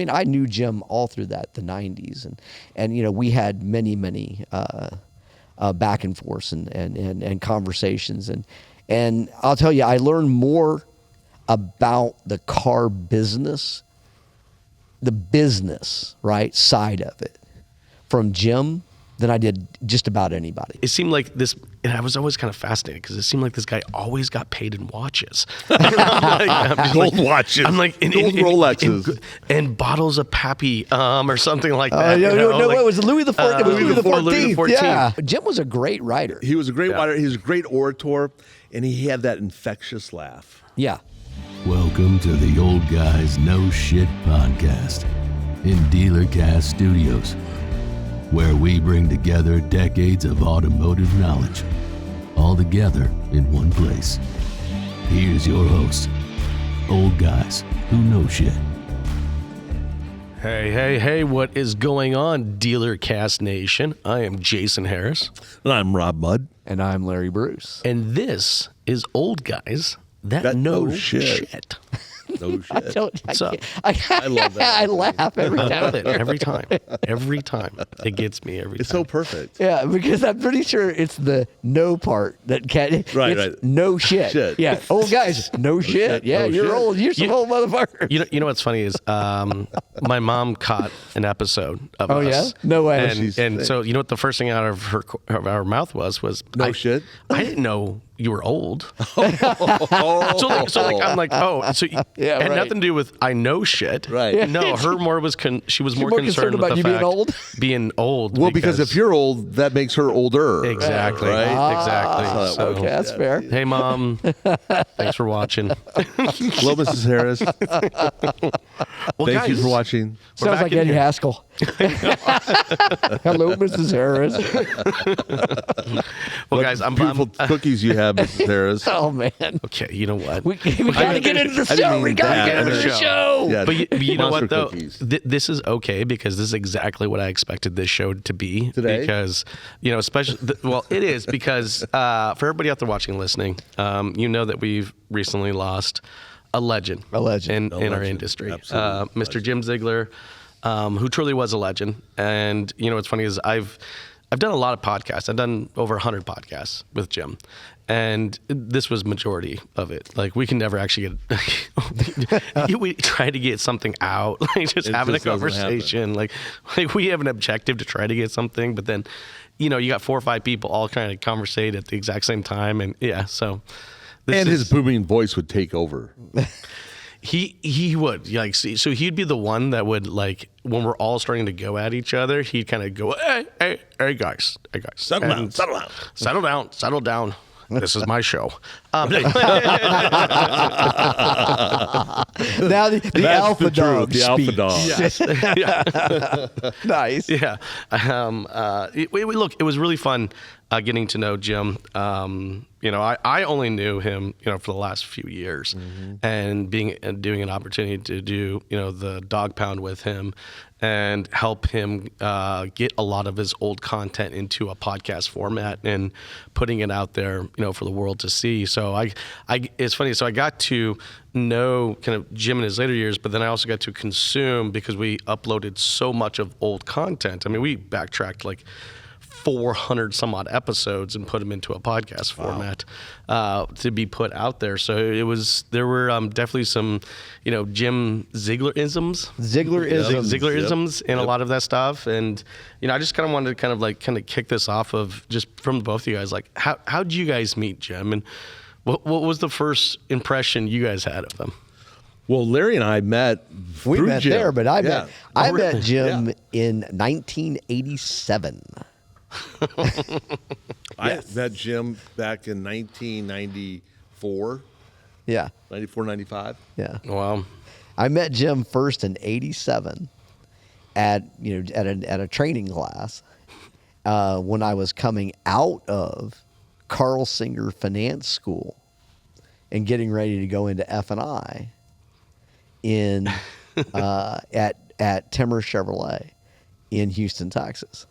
mean, I knew Jim all through the 90s, and we had many back and forth and conversations, and I'll tell you, I learned more about the car business, the business side of it, from Jim than I did just about anybody. It seemed like this, and I was always kind of fascinated because it seemed like this guy always got paid in watches. Gold watches. I'm like, gold Rolexes. And bottles of Pappy or something like that. No, it was Louis the XIV. Louis the 14th. Yeah. Jim was a great writer. He was a great writer. He was a great orator, and he had that infectious laugh. Yeah. Welcome to the Old Guys No Shit podcast in Dealercast Studios, where we bring together decades of automotive knowledge, all together in one place. Here's your host, Old Guys Who Know Shit. Hey, what is going on, Dealercast Nation? I am Jason Harris. And I'm Rob Mudd. And I'm Larry Bruce. And this is Old Guys That Know Shit. No shit. I love that. I laugh every time. Every time. It gets me every time. It's so perfect. Yeah, because I'm pretty sure it's the no part that can't. Right. No shit. Yeah. Old guys, no shit. Yeah, you're shit. Old. You're some old motherfucker. You know what's funny is my mom caught an episode of us. Oh, yeah? No way. And so you know what the first thing out of her mouth was no shit? I didn't know you were old. So I'm like, oh, so it had nothing to do with I know shit. Right. Yeah. No, she was more concerned about with you the fact being old. Being old. Well, because if you're old, that makes her older. Exactly. Right? Exactly. So, okay, that's fair. Hey, Mom. Thanks for watching. Hello, Mrs. Harris. Thank you for watching. Sounds like Eddie Haskell. Hello, Mrs. Harris. Well, guys, I'm beautiful cookies you have, Mrs. Harris. Oh man. Okay, you know what? We got to get into the show. We got to get into the show. Yeah, but you know what though? This is okay because this is exactly what I expected this show to be today. Because especially it is because for everybody out there watching and listening, you know that we've recently lost a legend in our industry, Mr. Jim Ziegler, who truly was a legend. And what's funny is I've done a lot of podcasts. I've done over 100 podcasts with Jim, and this was majority of it. Like we can never actually get. We try to get something out, like just having a conversation. Like we have an objective to try to get something, but then, you got 4 or 5 people all trying to conversate at the exact same time, and so. His booming voice would take over. He would so he'd be the one that would when we're all starting to go at each other, he'd kind of go, hey guys, settle down. This is my show. Now the alpha dog speaks. The alpha dog. Yes. Yeah. Nice. Yeah. Look, it was really fun getting to know Jim. I only knew him, for the last few years, and doing an opportunity to do, the dog pound with him and help him get a lot of his old content into a podcast format and putting it out there, for the world to see. So it's funny. So I got to know kind of Jim in his later years, but then I also got to consume because we uploaded so much of old content. I mean, we backtracked 400 some odd episodes and put them into a podcast format to be put out there. So there were definitely some, Jim Ziegler-isms in a lot of that stuff. And, I just kind of wanted to kind of kick this off of just from both of you guys, how'd you guys meet Jim? And what was the first impression you guys had of him? Well, Larry and I met. We met Jim. there, but I met Jim in 1987. I met Jim back in 1994. Yeah. 94, 95. Yeah. Wow. I met Jim first in 87 at a training class when I was coming out of Carl Singer Finance School and getting ready to go into F&I in at Timmer Chevrolet in Houston, Texas.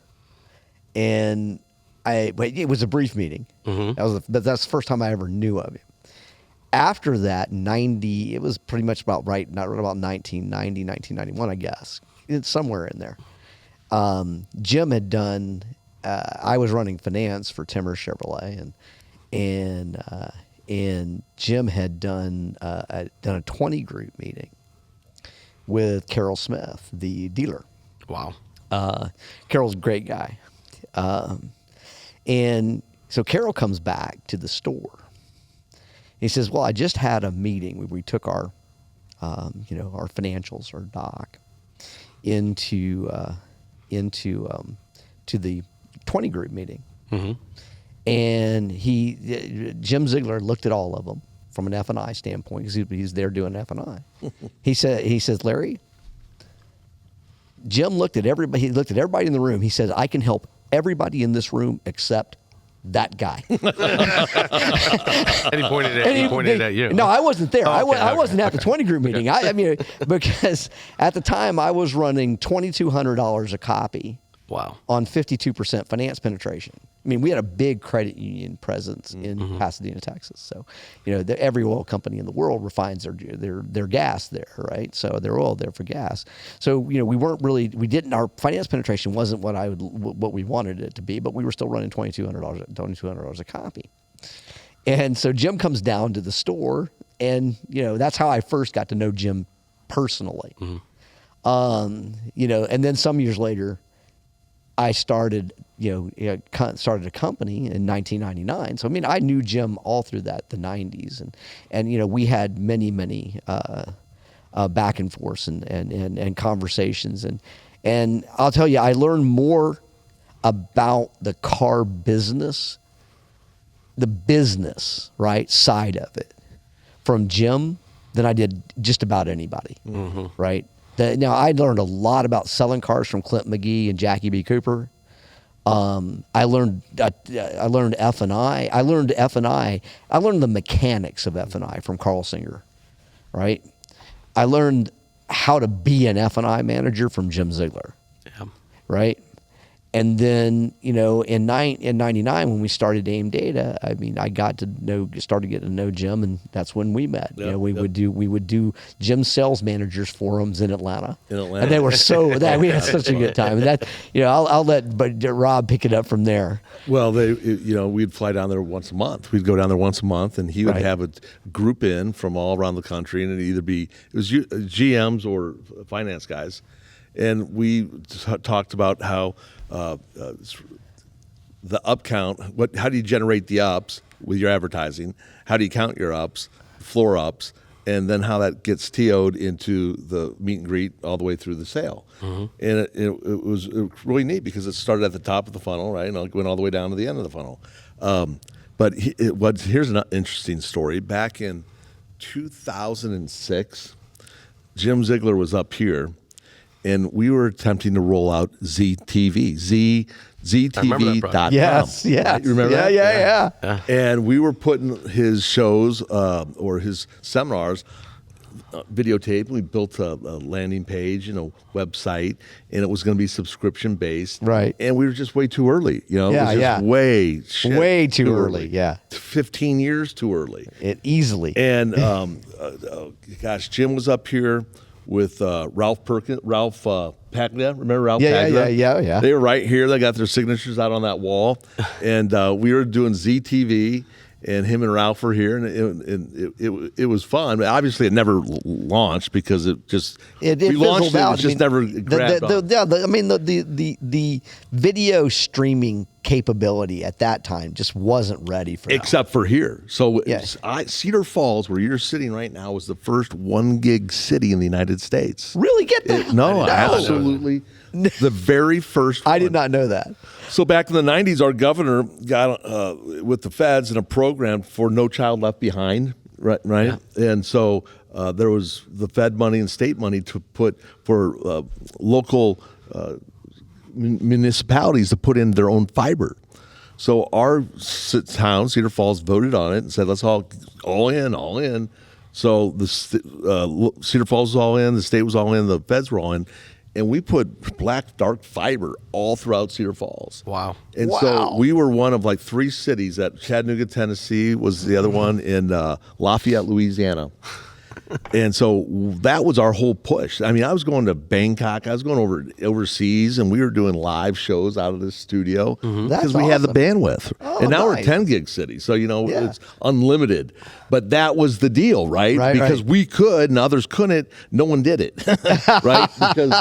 And it was a brief meeting. Mm-hmm. That's the first time I ever knew of him. after that, it was pretty much about right, not about 1990, 1991, I guess. It's somewhere in there. Jim had done, I was running finance for Timmer Chevrolet, and Jim had done a 20 group meeting with Carol Smith, the dealer. Wow. Carol's a great guy. And so Carol comes back to the store. He says, well, I just had a meeting. We took our, our financials, our doc, into the 20 group meeting. Mm-hmm. And Jim Ziegler looked at all of them from an F&I standpoint because he's there doing F&I. He says, Larry, Jim looked at everybody. He looked at everybody in the room. He says, I can help everybody in this room except that guy. And he pointed at you. No, I wasn't there. Oh, okay, I wasn't at the okay. 20 group meeting. I mean, because at the time I was running $2,200 a copy. Wow. On 52% finance penetration. I mean, we had a big credit union presence in Pasadena, Texas. So, every oil company in the world refines their gas there, right? So their oil there for gas. So, our finance penetration wasn't what we wanted it to be, but we were still running $2,200 a copy. And so Jim comes down to the store, and that's how I first got to know Jim personally. Mm-hmm. And then some years later, I started a company in 1999. So, I mean, I knew Jim all through the 90s. And we had many back and forths and conversations. And I'll tell you, I learned more about the car business, the business, right, side of it from Jim than I did just about anybody, right? Now, I learned a lot about selling cars from Clint McGee and Jackie B. Cooper. I learned F&I. I learned the mechanics of F&I from Carl Singer, right? I learned how to be an F&I manager from Jim Ziegler, right? And then, in 99, when we started AIM Data, I mean, started getting to know Jim, and that's when we met. We would do Jim sales managers forums in Atlanta. And they were we had such a good time. And that, I'll let Rob pick it up from there. Well, we'd fly down there once a month. We'd go down there once a month, and he would have a group in from all around the country, and it was GMs or finance guys. And we talked about how the up count, how do you generate the ups with your advertising? How do you count your ups, floor ups, and then how that gets TO'd into the meet and greet all the way through the sale. Mm-hmm. And it was really neat because it started at the top of the funnel, right, and it went all the way down to the end of the funnel. But here's an interesting story. Back in 2006, Jim Ziegler was up here, and we were attempting to roll out ZTV.com. Yes. Right? You remember that? Yeah. And we were putting his shows or his seminars videotaped. We built a landing page, website, and it was going to be subscription based. Right. And we were just way too early. It was just way too early. Yeah. 15 years too early. Easily. And Jim was up here with Ralph Paglia. Remember Ralph Paglia? Yeah. They were right here. They got their signatures out on that wall. And we were doing ZTV, and him and Ralph were here, and it was fun. But obviously, it never launched because we launched it, it just never grabbed on. The video streaming capability at that time just wasn't ready for that. Except for here. So Cedar Falls, where you're sitting right now, was the first 1 gig city in the United States. Really? Get that? No, absolutely. The very first one. I did not know that. So back in the 90s, our governor got with the feds in a program for No Child Left Behind, right? Yeah. And so there was the Fed money and state money to put for local municipalities to put in their own fiber. So our town, Cedar Falls, voted on it and said, let's all in. So the Cedar Falls was all in, the state was all in, the feds were all in. and we put black dark fiber all throughout Cedar Falls. Wow. And Wow. so we were one of like 3 cities. That Chattanooga, Tennessee was the other one, in Lafayette, Louisiana. And so that was our whole push. I mean, I was going to Bangkok. I was going overseas, and we were doing live shows out of this studio because That's we had the awesome. bandwidth. Oh, and now nice. we're a 10 gig city, so Yeah. it's unlimited. But that was the deal, right? Right, Because right. we could and others couldn't. No one did it, right? Because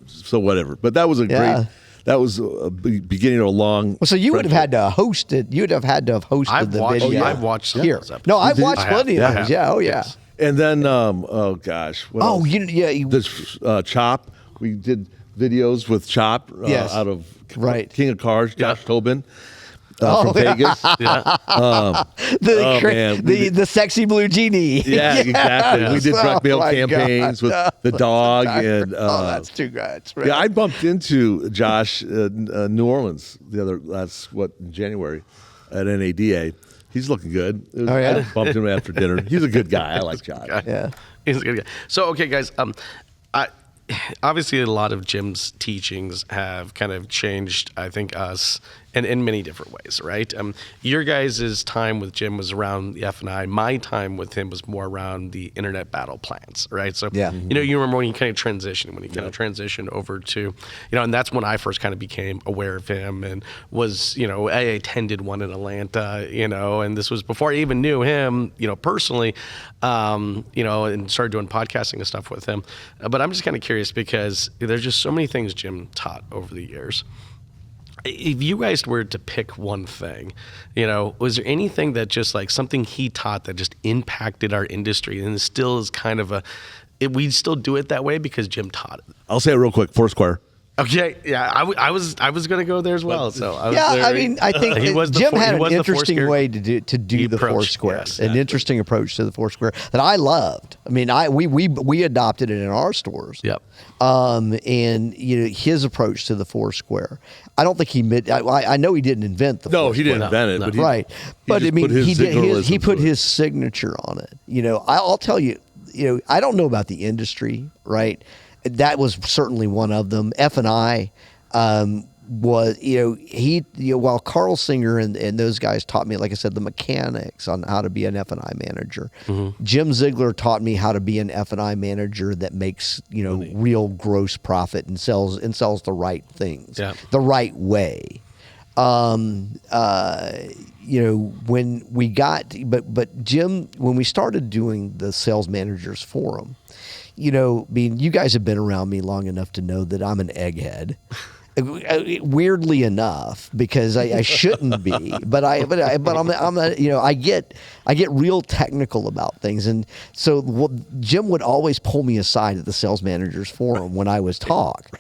so whatever. But that was a Yeah. great. That was a beginning of a long. Well, so you would have friendship. had to host it. You'd have had to have hosted I've the watched- video. I've watched some of here. those episodes. No, I've Did you? watched I have. plenty of Yeah. those. Yeah. Oh, yeah. Yes. And then, oh gosh, what Oh, else? you This Chop. We did videos with Chop Yes. out of Right. King of Cars, Josh Yeah. Tobin Oh, from Vegas. Yeah. Oh, man. We the sexy blue genie. Yeah, exactly. We did Yes. direct mail Oh, my campaigns God. with the dog and. Oh, that's too good. Yeah, I bumped into Josh in New Orleans in January at NADA. He's looking good. Oh, yeah? I bumped him after dinner. He's a good guy. I like Josh. Yeah. He's a good guy. So, okay, guys. Obviously, a lot of Jim's teachings have kind of changed, I think, us in many different ways, right? Your guys' time with Jim was around the F&I. My time with him was more around the internet battle plans, right? So, Yeah. you remember when you kind of transitioned over to, and that's when I first kind of became aware of him and was, I attended one in Atlanta, and this was before I even knew him, personally, and started doing podcasting and stuff with him. But I'm just kind of curious because there's just so many things Jim taught over the years. If you guys were to pick one thing, was there anything that just like something he taught that just impacted our industry and still is kind of we still do it that way because Jim taught it? I'll say it real quick. Foursquare. Okay, yeah, I was going to go there as well. So I was I mean, I think He was the Jim four- had he an was the interesting Foursquare. way to do the approach, Foursquare. yes, An interesting approach to the Foursquare that I loved. I mean, we adopted it in our stores. Yep. And his approach to the Foursquare. I don't think I know he didn't invent the No, Foursquare. he didn't invent it, but he, Right. But just I mean, put his he Zieglerism put to it. his signature on it. I'll tell you, I don't know about the industry, right? That was certainly one of them. F&I was, while Carl Singer and those guys taught me, like I said, the mechanics on how to be an F&I manager. Mm-hmm. Jim Ziegler taught me how to be an F&I manager that makes, real gross profit and sells the right things, the right way. When we got, but Jim, when we started doing the sales managers forum, you guys have been around me long enough to know that I'm an egghead. Weirdly enough, because I shouldn't be, but I get real technical about things, and so Jim would always pull me aside at the sales managers forum when I was talk,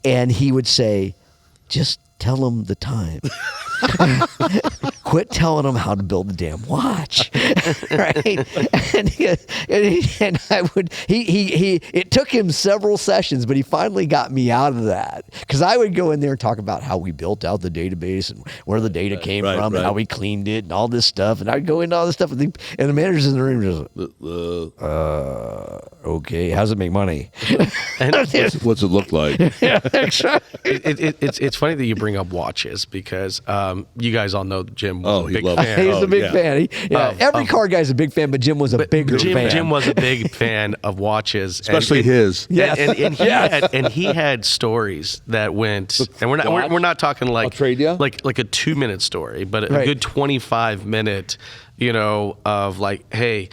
and he would say, "Just tell them the time." Quit telling them how to build the damn watch, right? And I would. He. It took him several sessions, but he finally got me out of that because I would go in there and talk about how we built out the database and where the data came from and how we cleaned it and all this stuff. And I'd go into all this stuff, and the managers in the room just, okay, how's it make money? What's it look like? It's funny that you bring up watches because you guys all know Jim was Oh, a he big loves fan. it. He's Oh, a big yeah. fan. Every car guy's a big fan, but Jim was a bigger fan. Jim was a big fan of watches, Especially his. Yes. And he had stories that went, and we're not talking like I'll trade ya? like a 2-minute story, but a Right. good 25-minute, of like, hey,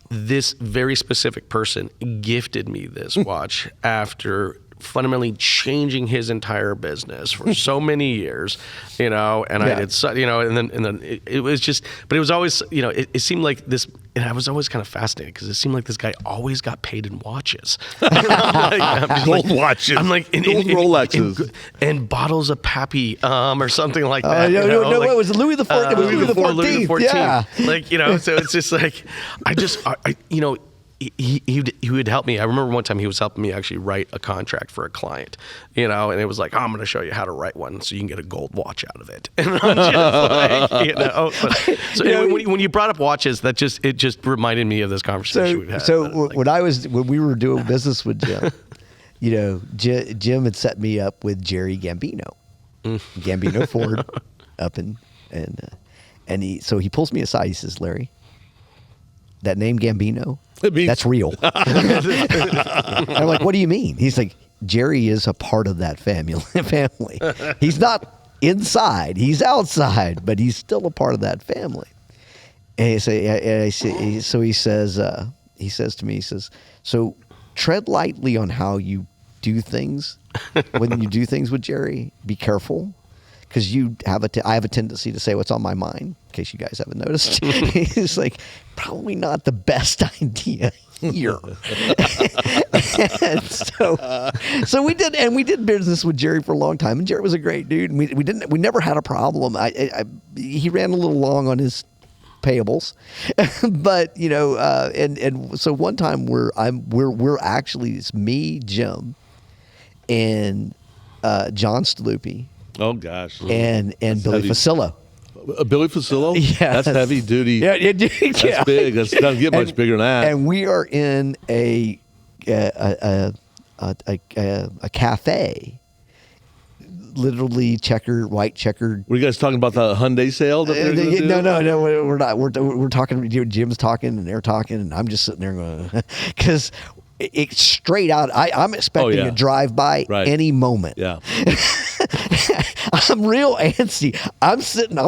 this very specific person gifted me this watch after fundamentally changing his entire business for so many years, and I did, and then it was just, but it was always, it seemed like this, and I was always kind of fascinated because it seemed like this guy always got paid in watches. Gold watches. I'm like, Gold Rolexes. and bottles of Pappy, or something like that. No, it was Louis the 14th. It was Louis the 14th. Yeah. So it's just like, he would help me. I remember one time he was helping me actually write a contract for a client, and it was like, I'm going to show you how to write one so you can get a gold watch out of it. And I'm just like, so when you brought up watches, it just reminded me of this conversation we've had. When we were doing business with Jim, Jim had set me up with Jerry Gambino, Gambino Ford, up and he pulls me aside. He says, "Larry, that name Gambino, that's real." And I'm like, "What do you mean?" He's like, "Jerry is a part of that family. He's not inside, he's outside, but he's still a part of that family." And so he says to me, "So tread lightly on how you do things when you do things with Jerry. Be careful, because I have a tendency to say what's on my mind, in case you guys haven't noticed." He's like, "Probably not the best idea here." And so we did business with Jerry for a long time, and Jerry was a great dude, and we never had a problem. He ran a little long on his payables, but and so one time we're actually, it's me, Jim, and John Staluppi. Oh gosh. And Billy heavy. Facillo. Billy Facillo? Yeah, that's heavy duty. Yeah, that's big. That's doesn't get much bigger than that. And we are in a cafe, literally white checkered. Were you guys talking about the Hyundai sale? That they're gonna do? No, we're not. We're talking. Jim's talking, and they're talking, and I'm just sitting there going, because it's straight out. I'm expecting a drive by any moment. Yeah. I'm real antsy. I'm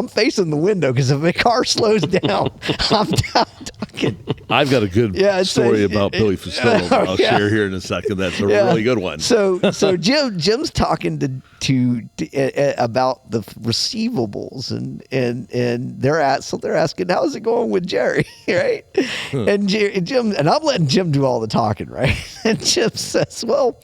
facing the window, because if my car slows down, I'm talking. I've got a good story about Billy Facillo that I'll share here in a second. That's a really good one. So Jim's talking to about the receivables, and they're asking, "How's it going with Jerry?" Right? And Jim, and I'm letting Jim do all the talking, right? And Jim says, "Well,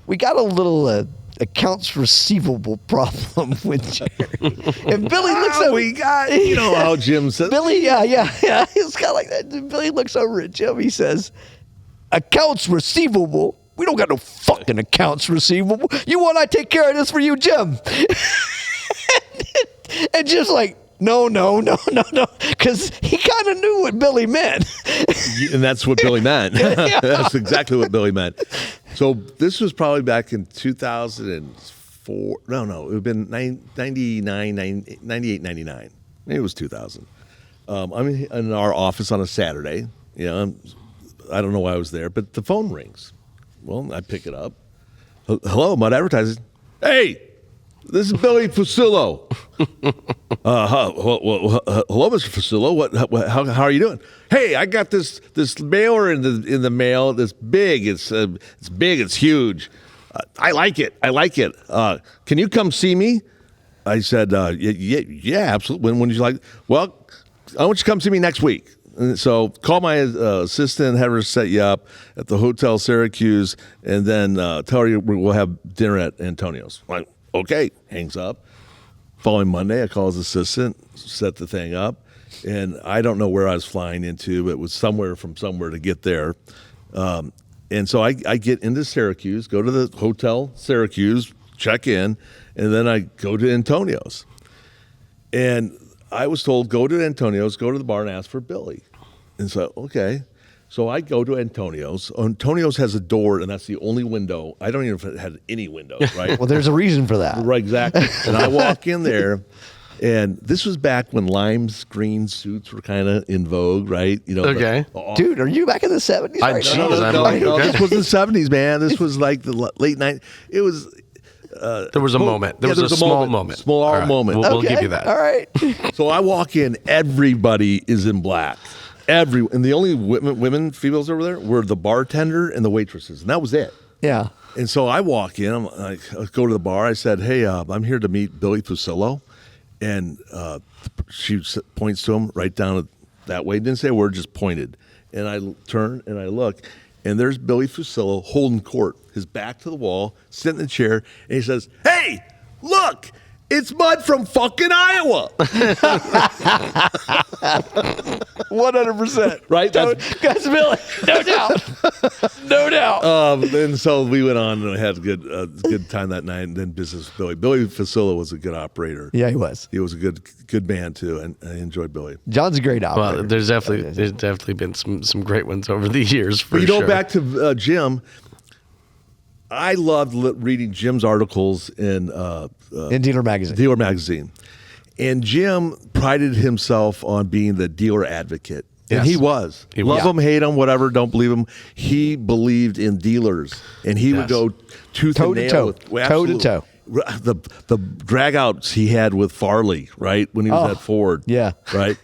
we got a little accounts receivable problem with Jerry." And Billy looks over. You know how Jim says. Billy, yeah. It's kind of like that. Billy looks over at Jim. He says, "Accounts receivable? We don't got no fucking accounts receivable. You want I take care of this for you, Jim?" And Jim's like, No, because he kind of knew what Billy meant. And that's what Billy meant. That's exactly what Billy meant. So this was probably back in 2004. No, it would have been 98, 99. Maybe it was 2000. I'm in our office on a Saturday. I don't know why I was there, but the phone rings. Well, I pick it up. Hello, Mud Advertising. Hey, this is Billy Facillo. Hello, Mr. Facillo. How are you doing? Hey, I got this mailer in the mail. It's big. It's big. It's huge. I like it. Can you come see me? I said, yeah, absolutely. When would you like? Well, I want you to come see me next week. And so call my assistant, have her set you up at the Hotel Syracuse, and then tell her we'll have dinner at Antonio's. I'm like, okay, hangs up. Following Monday, I call his assistant, set the thing up, and I don't know where I was flying into, but it was somewhere to get there. And so I get into Syracuse, go to the Hotel Syracuse, check in, and then I go to Antonio's. And I was told, go to Antonio's, go to the bar and ask for Billy. And so, okay. So I go to Antonio's. Antonio's has a door, and that's the only window. I don't even know if it had any windows, right? Well, there's a reason for that. Right, exactly. And I walk in there, and this was back when lime green suits were kind of in vogue, right? Okay. Dude, are you back in the 70s? No, this was the 70s, man. This was like the late 90s. It was... there was a moment. There was a small moment. Small moment. We'll give you that. All right. So I walk in, everybody is in black. And the only women, females over there were the bartender and the waitresses, and that was it. Yeah. And so I walk in, I go to the bar. I said, "Hey, I'm here to meet Billy Facillo," and she points to him right down that way. Didn't say a word, just pointed. And I turn and I look, and there's Billy Facillo holding court, his back to the wall, sitting in the chair, and he says, "Hey, look, it's Mud from fucking Iowa." 100%. Right? That's Billy. No doubt. And so we went on and had a good time that night, and then business with Billy. Billy Facillo was a good operator. Yeah, he was. He was a good man too, and I enjoyed Billy. John's a great operator. Well, there's definitely been some great ones over the years. For But sure. back to Jim. I loved reading Jim's articles in Dealer Magazine. Dealer Magazine. And Jim prided himself on being the dealer advocate. And Yes. he was. He Love was. him, hate him, whatever, don't believe him. He believed in dealers. And he would Yes. go tooth Toe and to nail. toe. with- Toe to absolutely. toe. The drag outs he had with Farley, right? When he was at Ford. yeah. Right?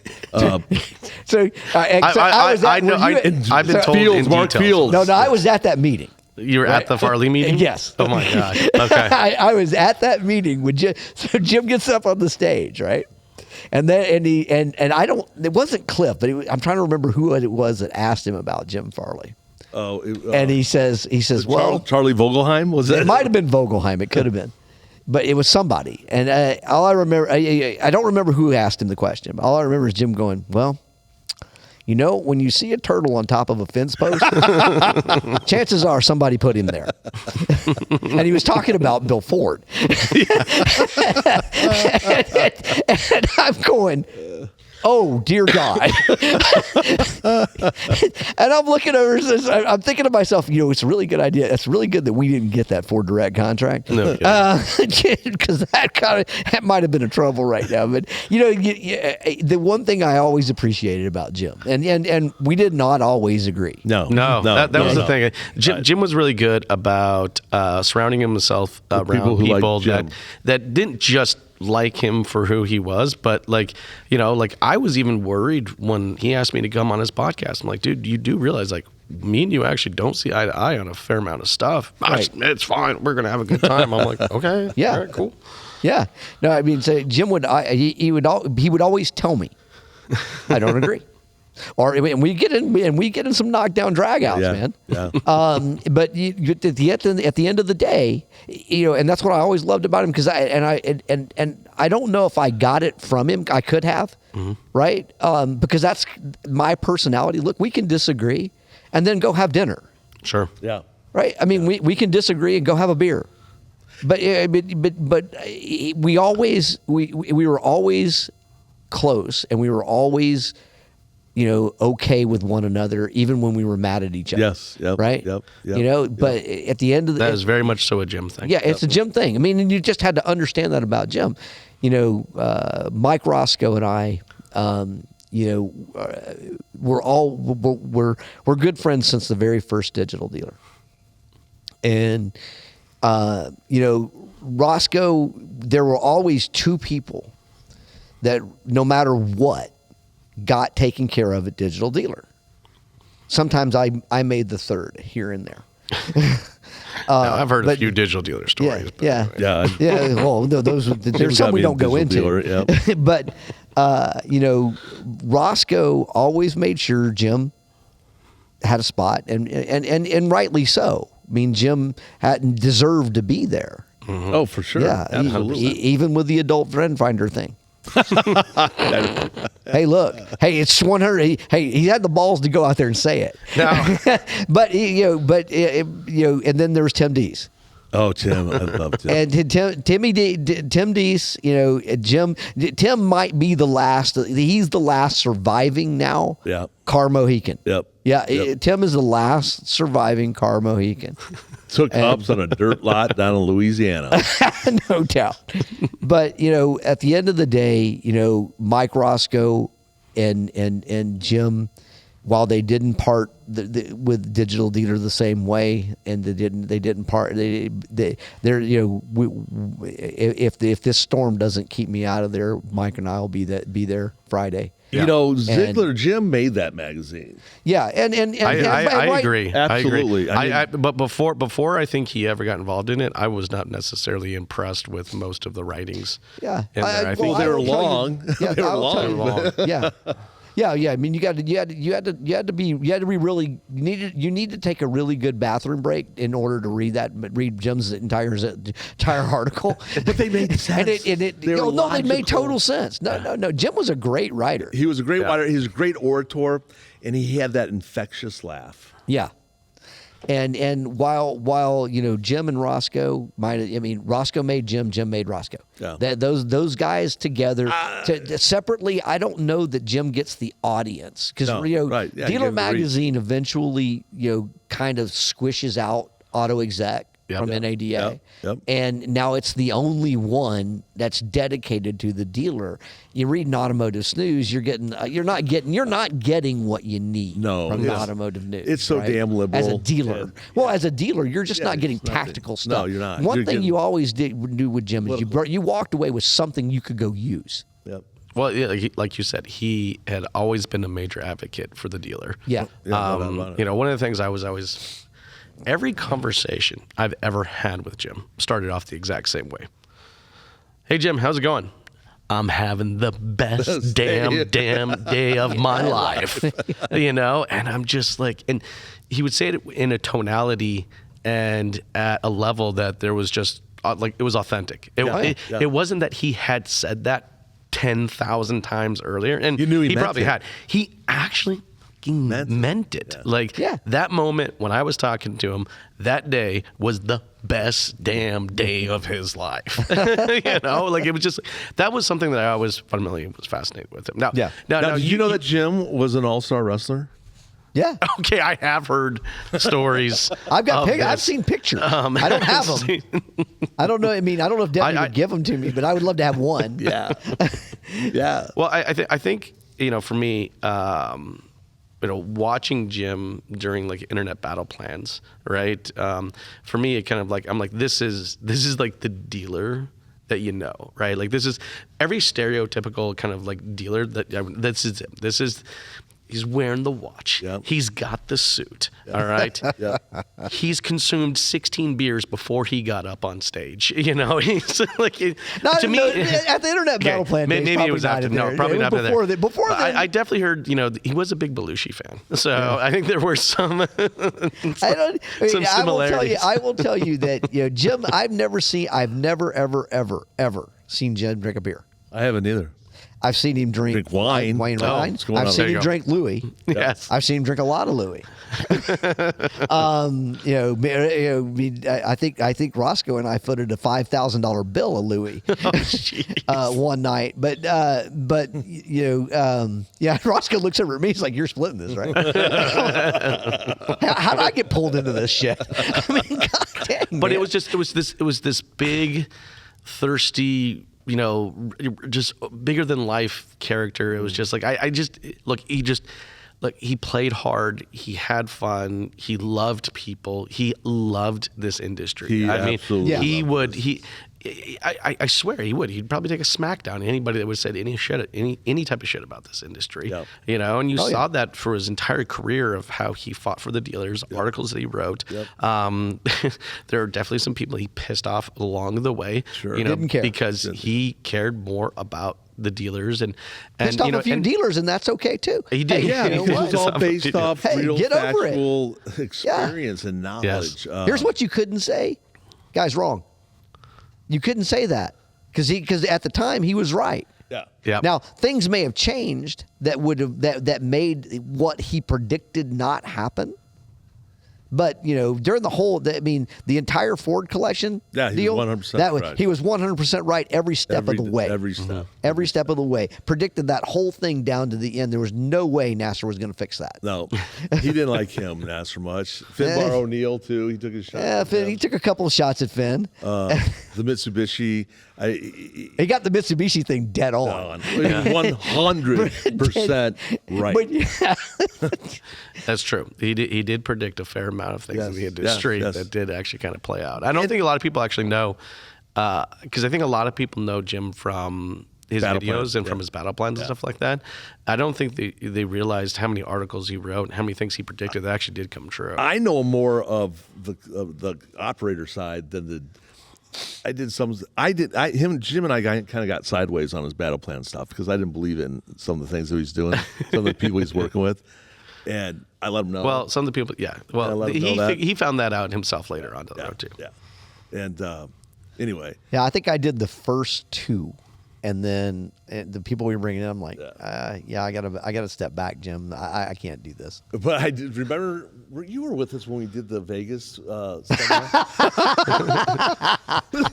So I was at, I know. were you at- I've been told Fields, in Mark details. Fields. No, I was at that meeting. You were at the Farley meeting? Yes. Oh my God. Okay. I was at that meeting with Jim. So Jim gets up on the stage, right? And then and I don't. It wasn't Cliff, but I'm trying to remember who it was that asked him about Jim Farley. And he says, well, Charlie Vogelheim was it might have been Vogelheim. It could have been, but it was somebody. And all I remember, I don't remember who asked him the question. But all I remember is Jim going, well, you know, when you see a turtle on top of a fence post, chances are somebody put him there. And he was talking about Bill Ford. And I'm going, oh, dear God. And I'm looking over, I'm thinking to myself, you know, it's a really good idea. It's really good that we didn't get that Ford Direct contract. No Because that might have been a trouble right now. But, you know, the one thing I always appreciated about Jim, and we did not always agree. No, that was the thing. Jim was really good about surrounding himself around people who people like Jim. that didn't just like him for who he was, but like, you know, like I was even worried when he asked me to come on his podcast. I'm like, dude, you do realize like me and you actually don't see eye to eye on a fair amount of stuff. Right. It's fine. We're gonna have a good time. I'm like, okay, Yeah. all right, cool. Yeah. No, I mean, so Jim would, he would always tell me, I don't agree. Or and we get in some knockdown dragouts, man. Yeah. But at the end of the day, you know, and that's what I always loved about him, because I don't know if I got it from him. I could have, right? Because that's my personality. Look, we can disagree, and then go have dinner, Sure. Yeah. right? I mean, we can disagree and go have a beer, but we were always close, and we were always, you know, okay with one another, even when we were mad at each other. Yes. Yep. Right. Yep. You know, but at the end of the That is very much so a Jim thing. yeah, it's a Jim thing. I mean, and you just had to understand that about Jim. You know, Mike Roscoe and I, you know, we're good friends since the very first digital dealer. And you know, Roscoe, there were always two people that no matter what got taken care of at Digital Dealer. Sometimes I made the third here and there. Now, I've heard a but- few digital dealer stories. but Yeah. anyway. Yeah. Yeah, well, there's got some we me don't a go digital into. dealer, yep. But you know, Roscoe always made sure Jim had a spot, and rightly so. I mean, Jim hadn't deserved to be there. Oh, for sure. Yeah, Absolutely. even with the adult friend finder thing. Hey, look. Hey, it's 100. Hey, he had the balls to go out there and say it. No. But you know, and then there was Tim Dees. Oh, Tim. I love Tim. And Tim Dees, you know, Tim might be the last. He's the last surviving now. Yeah. Car Mohican. Yep. Yeah, Yep. Tim is the last surviving Car Mohican. Took ups on a dirt lot down in Louisiana. No doubt. But, you know, at the end of the day, you know, Mike Roscoe and Jim, while they didn't part with Digital Dealer the same way, and they didn't part. They're you know, if this storm doesn't keep me out of there, Mike and I will be there Friday. You know, Ziegler Jim made that magazine. Yeah, and I agree. Absolutely. I agree. But before I think he ever got involved in it, I was not necessarily impred with most of the writings. Yeah, in there. I think they were will tell you- long. Yeah, They were I will tell you- long. Yeah. Yeah. I mean, you had to be really you need to take a really good bathroom break in order to read Jim's entire article. But they made sense. They were they made logical. total sense. No. Jim was a great writer. He was a great writer. He was a great orator, and he had that infectious laugh. Yeah. And while you know, Jim and Roscoe Roscoe made Jim, Jim made Roscoe. Yeah. Those guys together separately, I don't know that Jim gets the audience, because No, you know, right. Yeah, you Dealer get the reach. Magazine eventually, you know, kind of squishes out Auto Exec. from NADA. Yep. And now it's the only one that's dedicated to the dealer. You read an automotive news, you're not getting what you need from the automotive news. It's so damn liberal. As a dealer. As a dealer, you're just not getting tactical stuff. No, you're not. One thing you always do with Jim is you walked away with something you could go use. Yep. Well, yeah, like you said, he had always been a major advocate for the dealer. Yeah. One of the things I was always, every conversation I've ever had with Jim started off the exact same way. Hey, Jim, how's it going? I'm having the best damn day of my life, and I'm just like, and he would say it in a tonality and at a level that there was just like, it was authentic. It wasn't that he had said that 10,000 times earlier, and you knew he probably it. had. He actually meant it. That moment when I was talking to him, that day was the best damn day of his life. It was just, that was something that I always fundamentally was fascinated with him. Now, did you know that Jim was an all-star wrestler? Yeah. Okay, I have heard stories. I've seen pictures. I don't have them. I don't know. I mean, I don't know if Debbie would give them to me, but I would love to have one. Yeah. Well, I think for me, watching Jim during like internet battle plans, right? For me, it kind of like, I'm like, this is like the dealer that right? Like, this is every stereotypical kind of like dealer this is him. This is. He's wearing the watch. Yep. He's got the suit. Yep. All right. He's consumed 16 beers before he got up on stage. He's like, to me, at the internet battle plan. Maybe it was after. No, probably not before there. Before then, I definitely heard. He was a big Belushi fan, so I think there were some similarities. I will tell you that Jim. I've never ever seen Jim drink a beer. I haven't either. I've seen him drink wine. Wine. I've seen him drink Louis. Yes. I've seen him drink a lot of Louis. I think Roscoe and I footed a $5,000 bill of Louis one night. But Roscoe looks over at me. He's like, "You're splitting this, right?" How did I get pulled into this shit? I mean, God dang. But man. it was this big, thirsty, just bigger than life character. It was just like, he played hard. He had fun. He loved people. He loved this industry. I swear he would. He'd probably take a smack down anybody that would have said any type of shit about this industry. Yep. And you saw that for his entire career of how he fought for the dealers, articles that he wrote. Yep. There are definitely some people he pissed off along the way. Sure. Didn't care. Because he cared more about the dealers and pissed off a few dealers, and that's okay too. He did. Because it was all based off real factual experience and knowledge. Yes. Here's what you couldn't say. Guy's wrong. You couldn't say that because at the time he was right. Yeah. Now things may have changed that made what he predicted not happen. But during the entire Ford collection deal, was 100% right. He was 100% right every step of the way. Every step. Every step of the way. Predicted that whole thing down to the end. There was no way Nasser was going to fix that. No, he didn't like him, Nasser, much. Finbar O'Neill too. He took his shot. Yeah, Finn. He took a couple of shots at Finn. The Mitsubishi. He got the Mitsubishi thing dead on. 100% right. That's true. He did predict a fair amount of things in the industry that did actually kind of play out. I don't think a lot of people actually know, because I think a lot of people know Jim from his videos and from his battle plans and stuff like that. I don't think they realized how many articles he wrote and how many things he predicted that actually did come true. I know more of the operator side than the. Jim and I kind of got sideways on his battle plan stuff because I didn't believe in some of the things that he's doing, some of the people he's working with, and I let him know. Well, some of the people, well, he found that out himself later on down the road too. Yeah, and anyway. Yeah, I think I did the first two, and then the people we were bringing in, I'm like, I gotta step back, Jim. I can't do this. But I did remember you were with us when we did the Vegas seminar.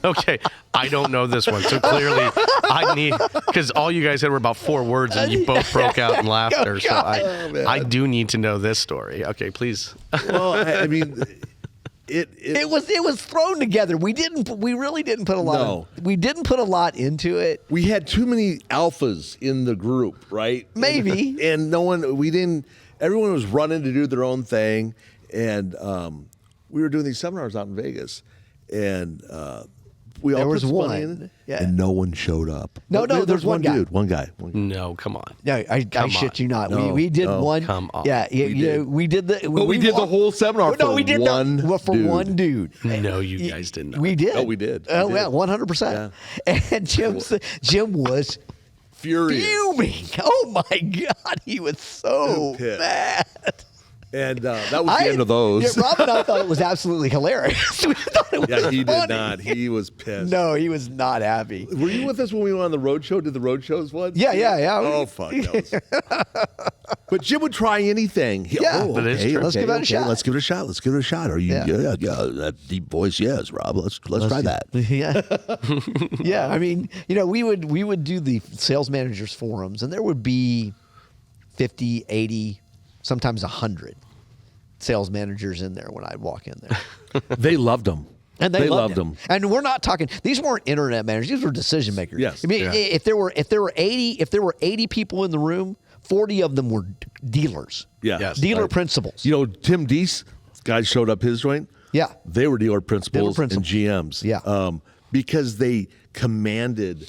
Okay, I don't know this one, so clearly I need, because all you guys had were about 4 words and you both broke out in laughter. So I do need to know this story. Okay, please. Well, I mean, It was thrown together. We really didn't put a lot. No. We didn't put a lot into it. We had too many alphas in the group, right? Maybe. And everyone was running to do their own thing. And we were doing these seminars out in Vegas. And we all There was put some money one. in it, Yeah. and no one showed up. No, there's one guy. Dude, one guy. No, come on. No, I shit you not. No, we did no. one. Come on. Yeah, we did the. But we did the whole seminar for we did one for dude. one dude. No, you guys didn't. We did. No, we did. Oh We yeah, did. 100%. And Jim was Furious. fuming. Oh my God, he was so Pissed. mad. And that was the end of those. Yeah, Rob and I thought it was absolutely hilarious. We thought it was Yeah, he did funny. not. He was pissed. No, he was not happy. Were you with us when we went on the road show? Did the road shows once? Yeah. Oh, fuck. But Jim would try anything. Yeah. But it's true. Let's give it a shot. Let's give it a shot. Let's give it a shot. Are you? Yeah. Yeah. That deep voice, yes, Rob. Let's try that. Yeah. Yeah. I mean, we would do the sales managers forums, and there would be 50, 80, sometimes 100 sales managers in there when I'd walk in there. They loved him. And they loved him. And we're not talking. These weren't internet managers. These were decision makers. Yes. I mean, Yeah. if there were 80 people in the room, 40 of them were dealers. Yeah. Yes. Dealer Right. principals. Tim Deese, guys showed up his joint. Yeah. They were dealer principals, Dealer and GMs. Yeah. Because they commanded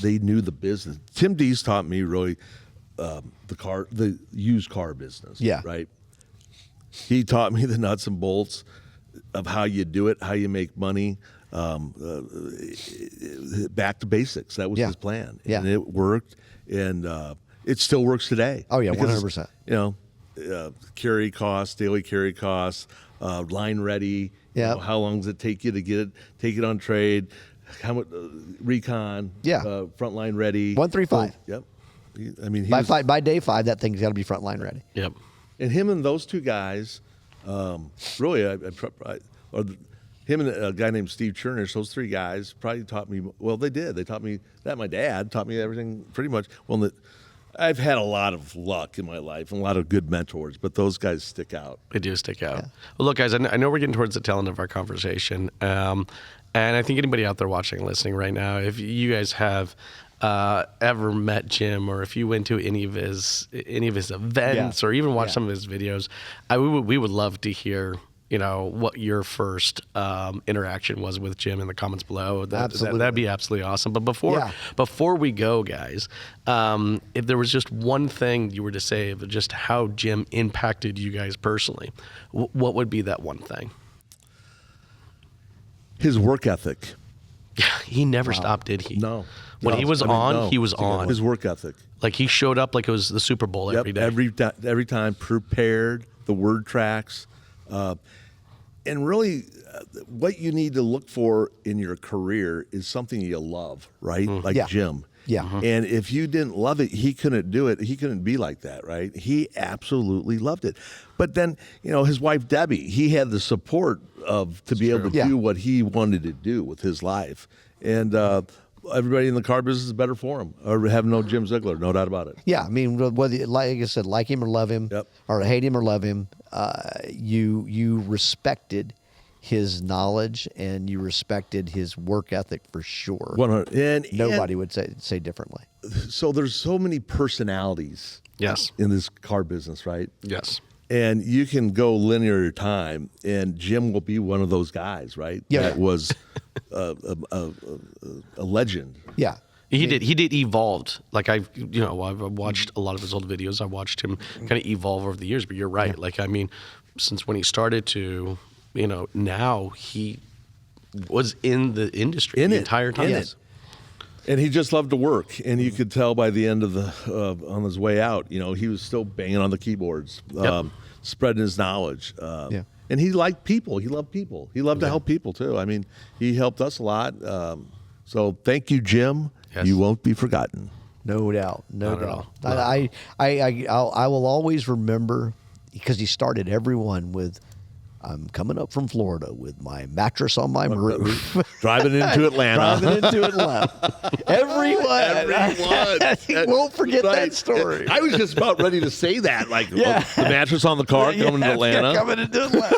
they knew the business. Tim Deese taught me really the used car business. Yeah. Right. He taught me the nuts and bolts of how you do it, how you make money, back to basics. That was Yeah. his plan. Yeah. And it worked, and it still works today. Oh, yeah, Because, 100%. Carry costs, daily carry costs, line ready. Yeah. How long does it take you to take it on trade? How much recon? Yeah. Frontline ready. 135. Yep. He By day 5, that thing's got to be frontline ready. Yep. and him and those two guys, really, him and a guy named Steve Chernish, those three guys probably taught me. Well, they did. They taught me that. My dad taught me everything pretty much. Well, I've had a lot of luck in my life and a lot of good mentors, but those guys stick out. They do stick out. Well, look, guys, I know we're getting towards the tail end of our conversation, and I think anybody out there watching and listening right now, if you guys have ever met Jim, or if you went to any of his events, or even watched some of his videos, we would love to hear what your first interaction was with Jim in the comments below. That'd be absolutely awesome. But before we go, guys, if there was just one thing you were to say of just how Jim impacted you guys personally, what would be that one thing? His work ethic. Yeah, he never stopped, did he? No. When he was on, he was on. His work ethic. Like he showed up like it was the Super Bowl every day. Every time, prepared, the word tracks. And really, what you need to look for in your career is something you love, right? Like Jim. Yeah. And if you didn't love it, he couldn't do it. He couldn't be like that, right? He absolutely loved it. But then, his wife, Debbie, he had the support to be able to do what he wanted to do with his life. And everybody in the car business is better for him, or have no Jim Ziegler, no doubt about it. Yeah, I mean, whether, like I said, like him or love him, or hate him or love him, you respected his knowledge and you respected his work ethic for sure. 100. And nobody would say differently. So there's so many personalities. Yes. In this car business, right? Yes. And you can go linear time, and Jim will be one of those guys, right? Yeah. That was a legend. Yeah. He did evolved. Like I've watched a lot of his old videos. I watched him kind of evolve over the years. But you're right. Yeah. Like, I mean, since when he started to, now he was in the industry the entire time. Yes. And he just loved to work, and you could tell by the end of on his way out, he was still banging on the keyboards, spreading his knowledge. And he liked people. He loved people. He loved to help people too. I mean, he helped us a lot. So thank you, Jim. Yes. You won't be forgotten. No doubt. No doubt. No. I will always remember, because he started everyone with, "I'm coming up from Florida with my mattress on my roof." Driving into Atlanta. Everyone. He won't forget that story. I was just about ready to say that. Like, the mattress on the car coming to Atlanta. Coming into Atlanta.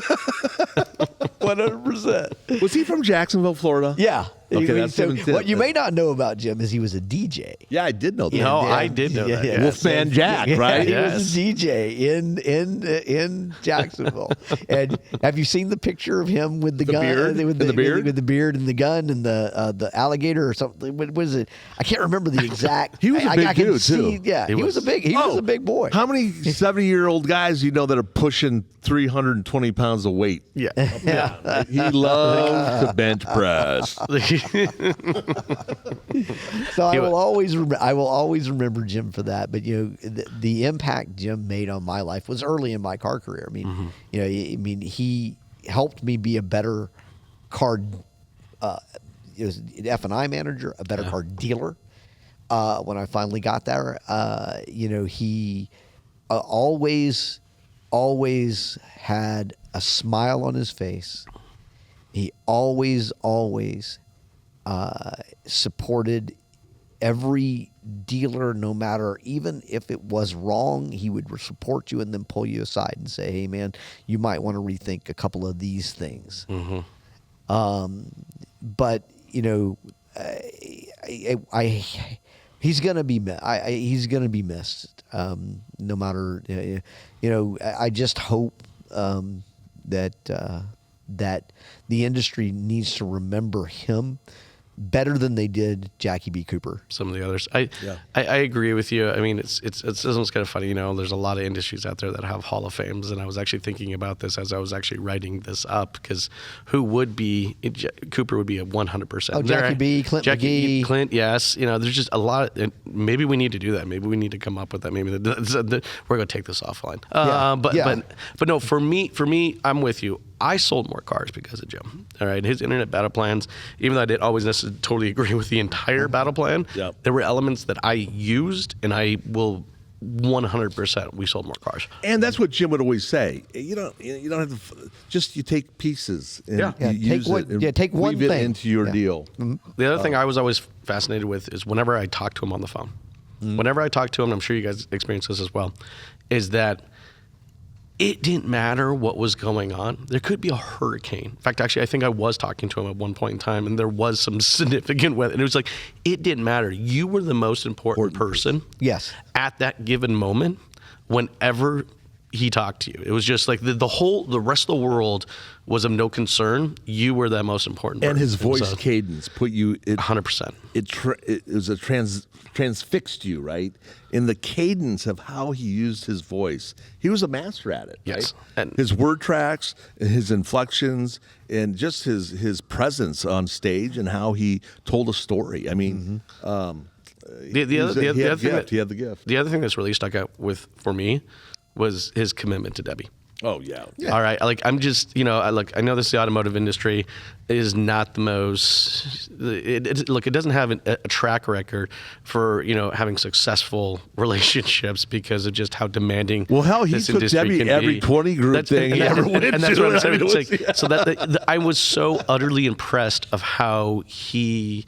100%. Was he from Jacksonville, Florida? Yeah. Okay, that's so him. what you may not know about Jim is he was a DJ. Yeah, I did know that. No, I did know that. Yeah. Wolfman Jack, right? He was a DJ in Jacksonville. And have you seen the picture of him with the gun, beard? with And the beard? with the beard and the gun and the alligator or something? What was it? I can't remember the exact. He was a big I can dude, see, too. Yeah, he was a big boy. How many 70-year-old guys you know that are pushing 320 pounds of weight? Yeah. He loves to bench press. So I will always remember Jim for that. But the impact Jim made on my life was early in my car career. I mean, he helped me be a better car F&I manager, a better car dealer. When I finally got there, he always had a smile on his face. He always supported every dealer, no matter, even if it was wrong, he would support you and then pull you aside and say, hey man, you might want to rethink a couple of these things. But he's gonna be missed. No matter, I just hope that the industry needs to remember him better than they did Jackie B. Cooper. Some of the others. I agree with you. I mean, it's kind of funny. There's a lot of industries out there that have Hall of Fames, and I was actually thinking about this as I was actually writing this up, because who would be Cooper would be a 100%. Oh, Jackie B, Clint McGee. Clint, yes. There's just a lot. Maybe we need to do that. Maybe we need to come up with that. Maybe we're going to take this offline. But no, for me, I'm with you. I sold more cars because of Jim. All right, his internet battle plans, even though I didn't always necessarily totally agree with the entire battle plan, there were elements that I used, and I will 100%. We sold more cars. And that's what Jim would always say. You don't have to you take pieces and you use it and take one weave it thing into your deal. The other thing I was always fascinated with is whenever I talk to him on the phone. Whenever I talk to him, and I'm sure you guys experience this as well, is that it didn't matter what was going on. There could be a hurricane. In fact, actually, I think I was talking to him at one point in time, and there was some significant weather. And it was like, it didn't matter. You were the most important person at that given moment whenever he talked to you. It was just like the rest of the world was of no concern. You were the most important person. And his voice cadence put you... 100%. It was a transfixed you, right? In the cadence of how he used his voice. He was a master at it, yes. Right? And his word tracks, his inflections, and just his presence on stage and how he told a story. I mean... he had the gift. The other thing that's really stuck out for me was his commitment to Debbie. Oh, yeah. All right. I'm just, I know this is the automotive industry is not the most, it doesn't have a track record for, having successful relationships because of just how demanding Well, hell, he this took industry Debbie can every be. 20 group thing he ever went to. And that's what I'm saying. I mean, So that I was so utterly impressed of how he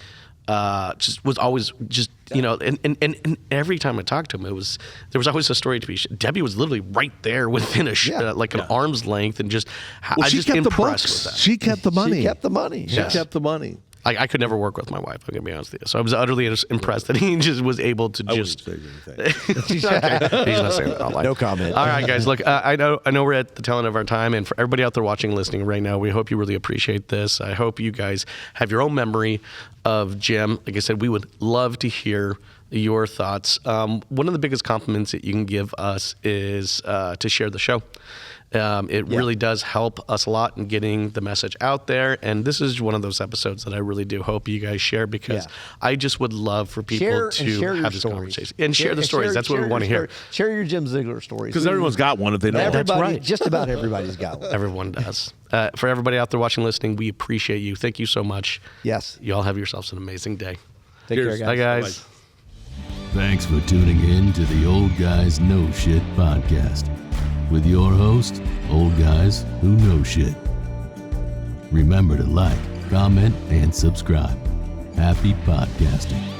just was always just, and every time I talked to him, there was always a story to be. Debbie was literally right there within an arm's length, and just I was just impressed with that. She kept the money. She kept the money. She kept the money. I could never work with my wife. I'm gonna be honest with you. So I was utterly impressed that he just was able to just. I wouldn't say anything. Okay. He's not saying that online. No comment. All right, guys. Look, I know we're at the tail end of our time, and for everybody out there watching, listening right now, we hope you really appreciate this. I hope you guys have your own memory of Jim. Like I said, we would love to hear your thoughts. One of the biggest compliments that you can give us is to share the show. It really does help us a lot in getting the message out there. And this is one of those episodes that I really do hope you guys share, because I just would love for people to have this conversation and share the stories. That's what we want to hear. Share your Jim Ziegler stories. Because everyone's got one if they know. Everybody, That's right. Just about everybody's got one. Everyone does. For everybody out there watching, listening, we appreciate you. Thank you so much. Yes. You all have yourselves an amazing day. Take care, guys. Bye, guys. Bye. Thanks for tuning in to the Old Guys Know Shit podcast with your host, Old Guys Who Know Shit. Remember to like, comment, and subscribe. Happy podcasting.